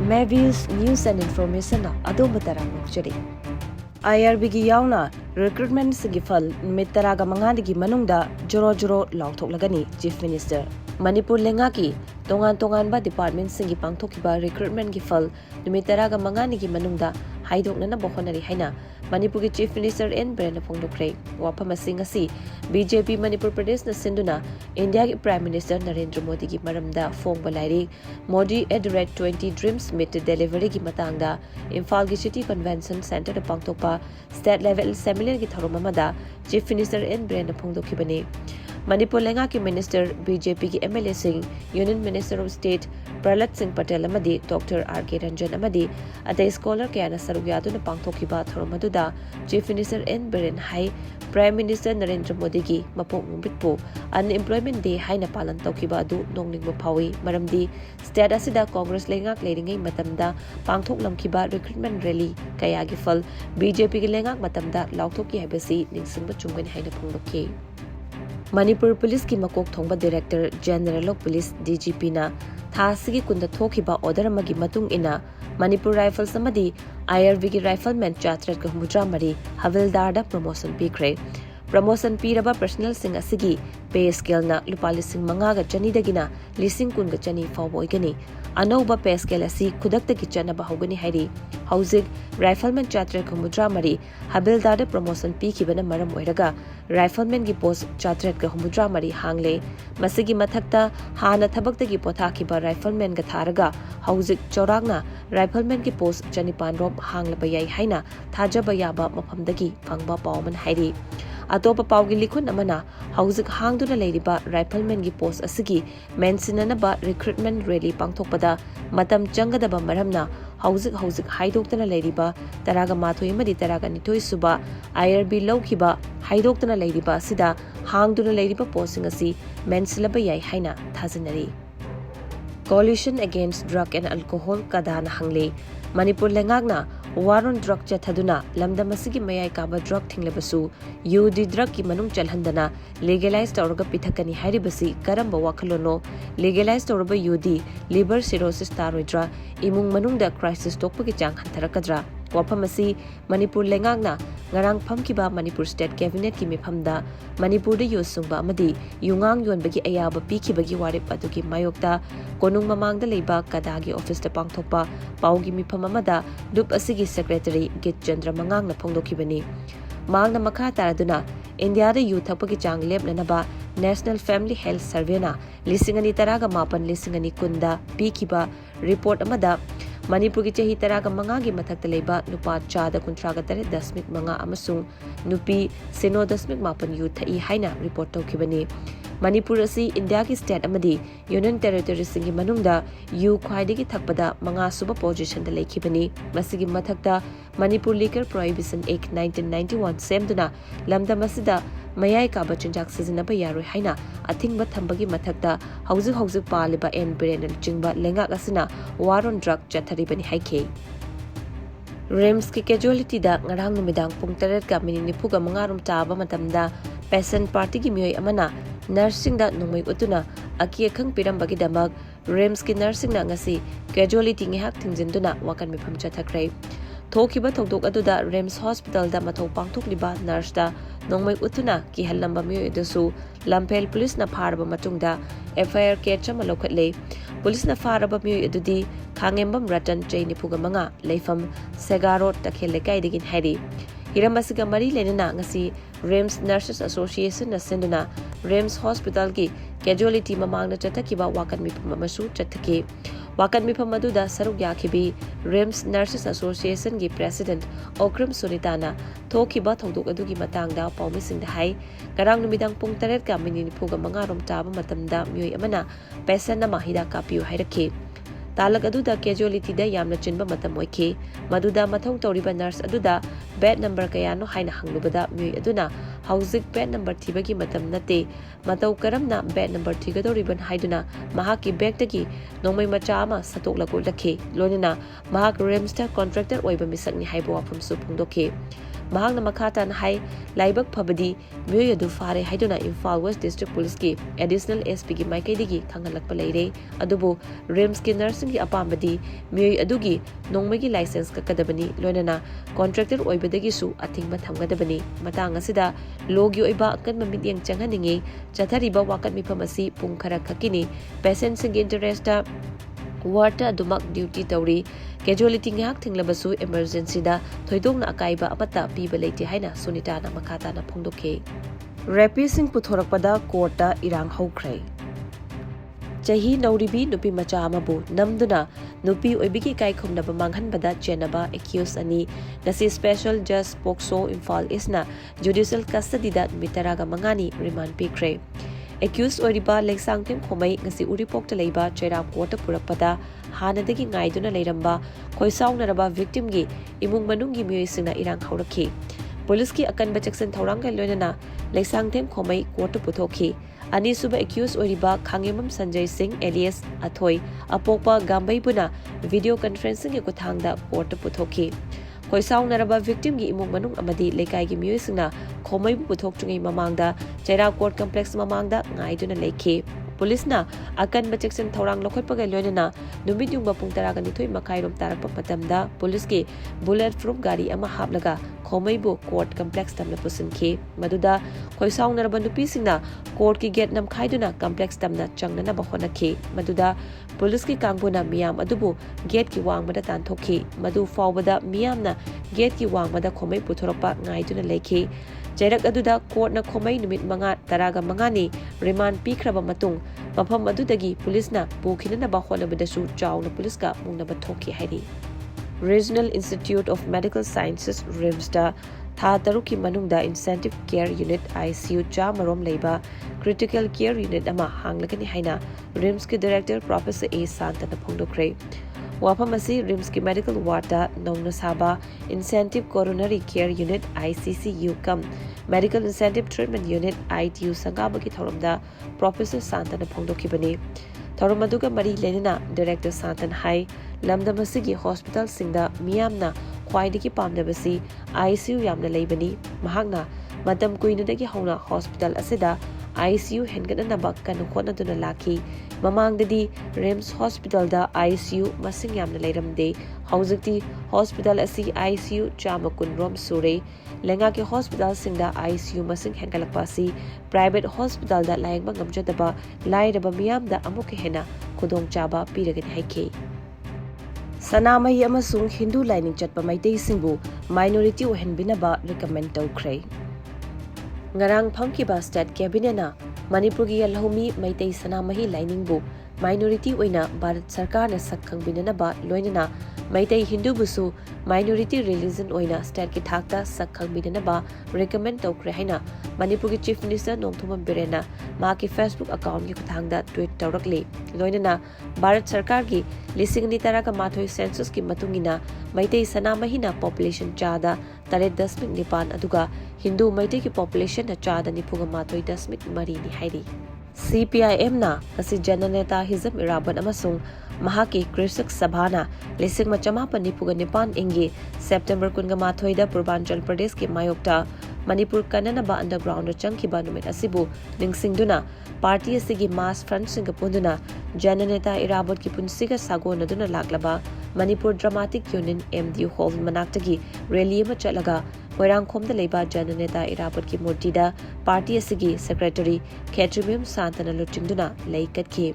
Mebys News and Information Adom Tarang Nokchari. IRB gi yaona recruitment singi phal numit taraga mangani manungda joro laothoklagani Chief Minister. Manipur lenga ki tongan ba department singi pangthokliba recruitment gi phal numit taraga mangani manungda haidokna na bokhonari haina Manipur ki Chief Minister N Brenda Phongdokre wapama singasi BJP Manipur Pradesh na sinduna India ki Prime Minister Narendra Modi ki maramda phongba lairi Modi @20 Dreams Meet Delivery ki matangda Imphal ki City Convention Center da pangthokpa state level seminar ki tharom amada Chief Minister N Brenda Phongdokhibani Manipur lenga ki Minister BJP ki MLA Singh Union Minister of State Prahlad Singh Patel amadi Dr. R.K. Ranjan amadi atai scholar kayana sarugyadu na pangthokhiba thoromaduda Chief Minister N Biren Hai Prime Minister Narendra Modi ki mapok ngumbitpu Unemployment Day haina palan tawkhiba adu nongningba phawi maramdi state asida Congress lengak leiringai matamda pangthoklamkhiba recruitment rally kaya gi phal BJP ki lengak matamda laothokki haibasi ningsingba chungani haina phongdokhi Manipur Police ki makok thongba Director General of Police DGP na thasigi kunda thokhiba order amagi matung ina Manipur Rifles amadi IRV ki Rifleman Chatrat ka mudra mari Havildar da promotion pikhre promotion piraba personal sing asigi pay scale na lupa lising mangaga chani dagina lising kun ga chani fawboy gani anauba pay scale asi khudakta ki chana bahogani hairi hauzik Rifleman Chatrat ka mudra mari Havildar da promotion pikhibana maram oiraga Rifleman ki post Chatrat ka mudra mari hangli masigi mathakta hana thabakta ki pothakiba Rifleman ga tharaga hauzik choragna Rifleman ki post chanipan rob hanglaba yai haina thajaba yaba mafamdagi phangba pawman hairi Atopa Paugi Likun Amana, Hauzik Hangduna Ladyba, Rifleman gi post asigi, Mensinanaba recruitment rally pangthokpada, Matam Changadaba Maramna, Hauzik Haidoktana Ladyba, Taraga Mathou Imadi Taraga Nitoi Suba, IRB Lokiba, Haidoktana Ladyba Sida, Hangduna Ladyba posting asi, Mensilaba Yai Haina, Thazinari. Coalition Against Drug and Alcohol KADA na hangli, Manipur lengagna, war on drug chathaduna, lamda masigi mioi kaba drug thinglabasu, yudi drug ki manung chalhandana, legalise touraba pithakani haribasi, karamba wakalono, legalise touraba yudi, liver cirrhosis tokloidra, imung manungda crisis tokpagi chang hantarakadra. Wapamasi Manipur lengagna ngarang phamkiba Manipur State Cabinet ki mifamda Manipur da yosungba amadi yungang yonbagi ayaba pikhibagi warip adugi mayokta konung mamangda leiba KADA gi office da pangthokpa paugi mifam amada dup asigi secretary Git Chandra mangang na phongdokhibani mangna makha taraduna India da youth thapagi chang lepnanaba National Family Health Survey na lisingani taraga mapan lisingani kunda pikhiba report amada Manipur ki Chahi taraga mangagi mathakta leiba nupa chada kuntraga tare dasmik manga amasung nupi seno dasmik mapan youth thai haina report tawkhibani Manipur asi India ki state amadi Union Territory singi manungda yu khwaidagi thakpada manga suba position da leikhibani masigi mathakta Manipur Liquor Prohibition Act 1991 semduna lamda masida mayai kaba chinjak sizinaba yaroi haina athingba thambagi mathakta hauzik paliba en birenal chingba lenga asina war on drug chatharibani haike Rems ki casualty da ngarang numidang pung 8 ka minute nipuga mangarum taba matamda peasant party gi mioi amana nursing da nongmei utuna aki akhang pirambagi damak Rems ki nursing na ngasi casualty ngi hak thingjinduna wakan mifam chathakrai Thokhiba thokdok aduda Rems Hospital da Mathou pangthokliba nurse da nongmei utuna kihalamba mioi dasu Lampel police na pharaba matungda FIR ketcha malokhatle police na pharaba mioi adudi khangembam ratan chaini phuga manga leifam segaro takhel lekai digin hairi hiramasiga mari lenana ngasi Rems Nurses Association na senduna Rems Hospital ki casualty mamangna chathakiba wakan mipam amasu chathake wakan mifam aduda saruk yakhibi Rems Nurses Association gi President Okram Sunitana thokhiba thokdok adugi matangda paumisingda hai karang numidang pung 8 ka minute phuga mangarom taba matamda mioi amana patient na mahida kapiu hairakhe talak aduda casualty da yamna chinba matam oikhe maduda mathong toriba nurse aduda bed number kayano haina hanglubada mioi aduna hauzik bed number thibagi matam nate matau karamna bed number thigadoriban haiduna mahaki bed tagi nongmei macha ama satokla ko lakhe lonina mahak Rems ta contractor oiba misakni haibo wafam su phungdokhe mahangna makhatan hai laibak phabadi mioi adu phare haiduna Imphal West District Police ki additional SP ki maikai digi khangalakpa leire adubu rims ki nursing ki apambadi mioi adugi nongmeigi license ka kadabani loinana contractor oibadagi su athingma thamgadabani matang asida logi oiba kan mamit yang changhaningi chathariba wakat mifam asi pung khara khakini patient sing interest ta ward adumak duty tawri casualty ngak thinglabasu emergency da thoidongna akaiba apata piba leite haina sunita na makata na phongdokhe rapi sing puthorakpada court ta irang haukhrai Chahi nouribi nupimacha amabu namduna nupi oibigi kai khumnaba manghankhiba chenaba accused ani ngasi special judge pokso Imphal isna judicial custody da mitaraga mangani remand pikhre accused oriba lengsangtem khomai ngasi uripok ta leiba chera court purakpada hanadagi ngaiduna leiramba khoisaunaraba victim gi imung manunggi mioi singna irang haurakhi police ki akanba jackson thaurangai loinana lengsangtem khomai court puthokhi ani suba accused oriba khangemam Sanjay Singh alias Athoi apokpa gambai buna video conferencing ki kuthangda court puthokhi khoisaunaraba victim gi imung manung amadi lekai gi mioi singna khomai bu puthok chungai mamangda chera court complex mamangda ngaiduna leikhi police na akan bacheksen thorang lokhotpaga loinana numit yungba pung 12 makai rom tarakpa patamda police ki bullet proof gari ama haplaga khomai bu court complex tamna pusinki maduda khoisaunaraba nupi singna court ki gate nam khaiduna complex tamna changnana ba honakhi maduda police ki kangbuna miyam adubu gate ki wangmada tanthokhi madu fawbada miyamna gate ki wangmada khomai puthorakpa ngaiduna leikhi Jairak aduda court na khomai numit manga taraga mangani remand pikraba matung mafam adudagi police na bukhina ba holabadasu chawna police ka mungna ba thoki hairi Regional Institute of Medical Sciences RIMS-da tha taruki manungda incentive care unit ICU chamarom leiba critical care unit ama hanglagani haina RIMS ki director Professor A Santana phongdokre wafam asi RIMS ki medical ward da nongna saba incentive coronary care unit ICCU kam medical incentive treatment unit ITU sangaba ki thoramda Professor Santana phongdokhibani thoram aduga mari lenina director Santan hai lamdam asigi hospital singda miyamna khwaidagi pamdabasi ICU yamna leibani mahakna matam kuinudagi hauna hospital asida ICU henganaba kan khonaduna laki mamangdadi RIMS hospital da ICU masing yamna leiramde haujikti hospital asi ICU chama kunrom sure lenga ke hospital singda ICU masing hengalakpasi private hospital da layangba ngamjadaba lairaba miyamda amuke hena khudong chaba piragani haike Sanamai amasung Hindu lining chatpa maitei singbu minority ohenbinaba recommend tawkhrai ngarang phangkiba state cabinet na Manipur gi yalhomi maitei sanamahi lining bu minority oina Bharat Sarkar na sakhang binanaba loinana maitai Hindu busu minority religion oina state ki thakta sakhang binanaba recommend tawkhre haina Manipur gi chief minister Nomthumam Birena ma ki Facebook account ki kuthangda tweet tawrakli loinana Bharat Sarkar gi lising ni tara ka Mathou census ki matungina maitai sanamahi na population chada 3.9 aduga Hindu maitai ki population na chada nipunga Mathou 3.3 ni hairi CPI M na kasi Jananeta Hizam Iraban amasung mahaki Krisak Sabhana lising machama panipuga nipan ingi September kunga Mathoida Purbanchal Pradesh ki mayokta Manipur kanana ba underground na changkiba numit asibu ningsingduna party asigi mass front singapunduna Jananeta Irabot ki punsiga sagona duna laglaba Manipur Dramatic Union MDU Hall manaktagi rally ma chalaga Moirangkhomda leiba Jananeta Irabot ki murtida party asigi secretary Ketrimium Santana luchingduna leikatki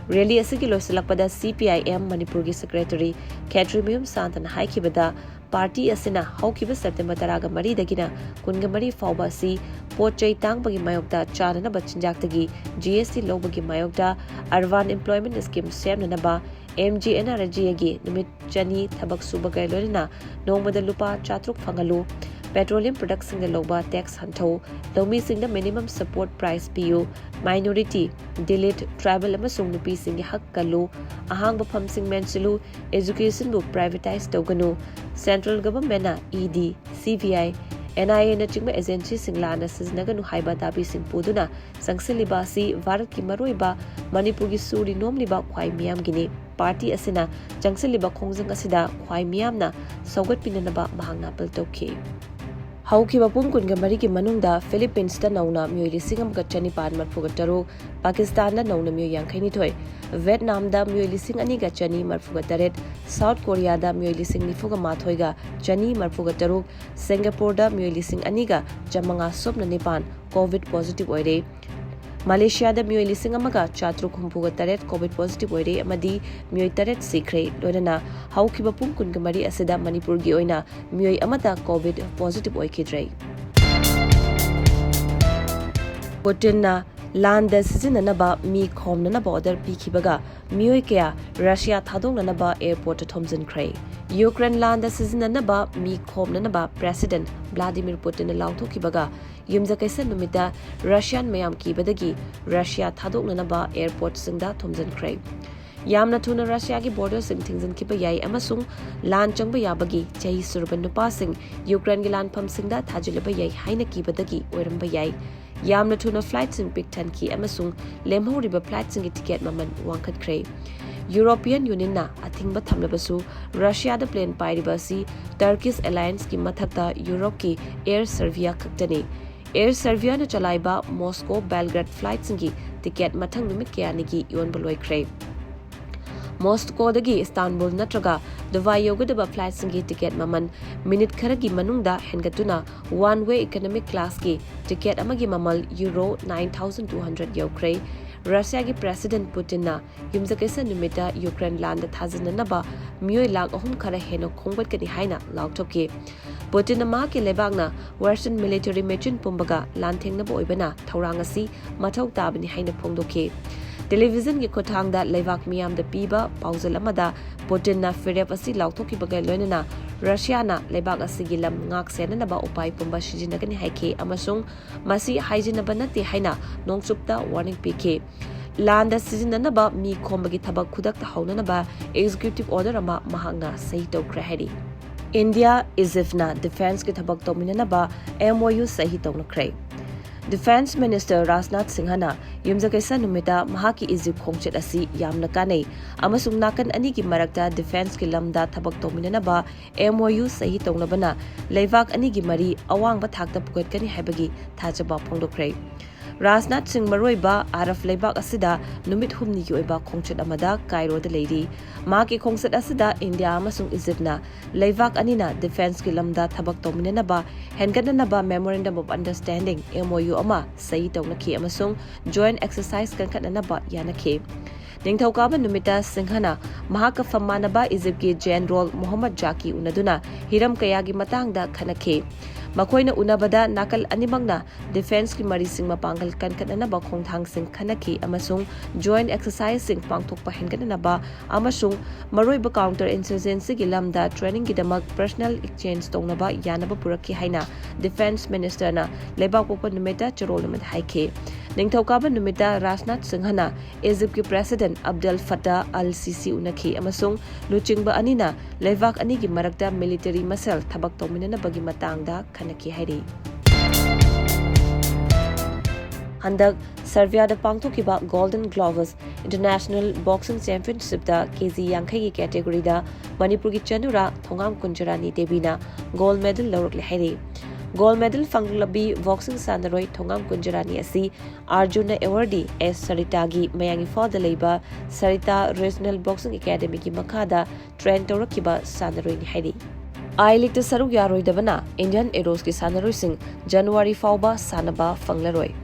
rally asigi losalakpada CPI M Manipur ki secretary Ketrimium Santana haikibada party asina haukiba September 3 dagina kunga mari fawba si pochai tangbagi mayokta chanana bachinjaktagi GST lobagi mayokta Arvan Employment Scheme semnanaba MGNRG gi numit chani thabak subagai lorina nongmada lupa 4 fangalu petroleum products in the loba tax hanto lomi sing the minimum support price pu minority delete tribal amasung nupi sing hak kalu ahang bafam sing mensilu education bu privatize toganu central government na ED CVI NIA na chingma agency singla na siznaganu haiba dabi sing puduna sangsiliba si Bharat ki maroiba Manipur gi suri nomliba khwai miyam gini party asina changsiliba khongjang asida khwai miyam na sogat pinanaba mahangna pel tokhi Haukiba pung kunga marigi manungda Philippines da nauna mioi lising amga chanipan marfuga taruk, Pakistan da nauna mioi yangkaini toy, Vietnam da mioi lising aniga chani marfuga taret, South Korea da mioi lising nifuga mathoiga chani marfuga taruk, Singapore da mioi lising aniga jamanga sopna nipan COVID positive oire, Malaysia da mioi lising amaga chatruk humpuga taret COVID positive oire amadi mioi taret sikre loidana haukiba pung kunga mari asida Manipur gi oina mioi amata COVID positive oikidrei. Putin na landa sizinanaba mi khomnanaba order pikhibaga mioi kya Russia thadongnanaba airport thomjin krai. Ukraine landa sizinanaba mi khomnanaba President Vladimir Putin laothokibaga yumja kaisa numita Russian mayam kibadagi Russia thadongnanaba airport singda thomjin krai. Yamna thuna Russia ki border sing thingjan kiba yai amasung lan changba yabagi Chahi surban nupa sing Ukraine gi lan pham singda thajilaba yai haina kibadagi oiramba yai. Yamna thuna flight sing pick 10 ki amasung lemhoriba flight sing ticket maman wangkhat krai. European Union na athingba thamlabasu Russia da plane pairiba si Turkish Alliance ki mathakta Europe ki Air Serbia khaktani. Air Serbia na chalaiba Moscow Belgrade flight singi ticket mathang numit kyanigi yonba loikre. Moscow dagi Istanbul natraga Dubai yogadaba flight singi ticket maman minute kharagi manungda hengatuna one way economic class ki ticket amagi mamal euro 9200 yokre. Russia ki President Putin na yumjakesa numita Ukraine land thazinanaba mioi lakh ahum khara heno khongbat kani haina lauthoki. Putin ma ki lebagna Western military machine pumbaga lan thengnaba oibana thaurang asi mathau tabani haina phongdoki. Television ki khothang da levak miyam da piba pauzal amada Putin na firep asi lauthoki bagai loinana Russia na lebak asi gilam ngak senanaba upai pumba sijinagani haike amasung masi haijinaba nati haina nongsupta warning pk. Landa sijinanaba mi khombagi thabak khudak ta haunanaba executive order ama mahangna sahi tawkra hari. India Egyptna defense ki thabak tominanaba MOU sahi tawnkrai. Defense Minister Rajnath Singhana yumjakaisa numita mahaki Egypt khongchet asi yamna kanai amasung nakan ani ki marakta defense ki lamda thabak tominanaba MOU sahi tongnabana leivak ani ki mari awangba thakta pukatkani haibagi thajaba phongdokrai. Rajnath Singh maroiba Araf leibak asida numit humni ki oiba khongchet amada Cairo da leidi ma ki khongchet asida India amasung Egypt na leivak anina defense ki lamda thabak tominanaba hengananaba memorandum of understanding MOU ama sahi tawnaki amasung joint exercise kankananaba yanaki. Ningthokaba numita Singhana mahaka fammanaba Egypt ki General Muhammad Jaki unaduna hiram kayagi matangda khanaki. Makoina unabada nakal animangna defense ki marising mapangal kankananaba khongthang sing khanaki amasung joint exercise sing pangthokpa hengananaba amasung maroiba counter insurgency gi lamda training gi damak personal exchange tongnaba yanaba puraki haina defense minister na lebak popa numita charol numit haike. Ningthokaba numita Rajnath Singhana Egypt ki President Abdel Fattah al-Sisi unaki amasung luchingba anina levak ani gi marakta military muscle thabak tominanaba gi matangda khanaki hairi. Handak Serbia da pangthokliba Golden Gloves International Boxing Championship da KG Yankai ki category da Manipur ki Chanura Thongam Kunjarani Debina gold medal lawrukli hairi. Gold medal fanglabi boxing sanaroi Thongam Kunjarani asi Arjuna Awardee S Saritagi mayangi fawda leiba Sarita Regional Boxing Academy ki makada train tawrakiba sanaroi ni hairi. I League saruk yaroi dabana Indian Arrows ki sanaroi sing January fawba sanaba fanglaroi.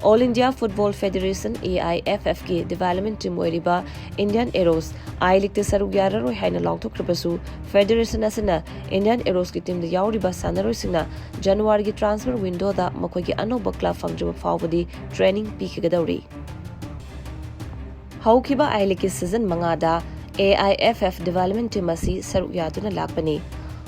All India Football Federation AIFF ki development team oiriba Indian Arrows I League saruk yararoi haina lauthokrabasu Federation asina Indian Arrows ki team da yauriba sanaroi singna January ki transfer window da makoi ki anoba club fangjiba fawbadi training pikhigadawri. Haukiba I League season mangada AIFF development team asi saruk yaduna lakpani.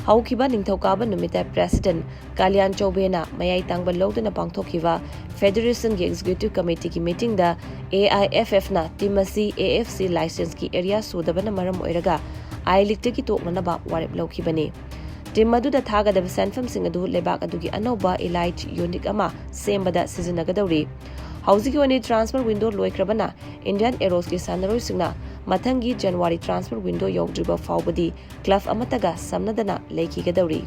Haukiba ningthokaba numita President Kalyan Chaubena mayai tangba loduna pangthokhiba Federation ki Executive Committee ki meeting da AIFF na timasi AFC license ki area sudabana maram oiraga I League ki toknanaba warep lawkhibani. Team madu da thaga da sanfam sing adu lebak adu ki anoba elite unit ama sembada sizinagadawri. Housing wani transfer window loikrabana Indian Arrows ki sanaroi singna mathangi January transfer window yogdriba fawbadi club amataga samnadana leikhigadawri.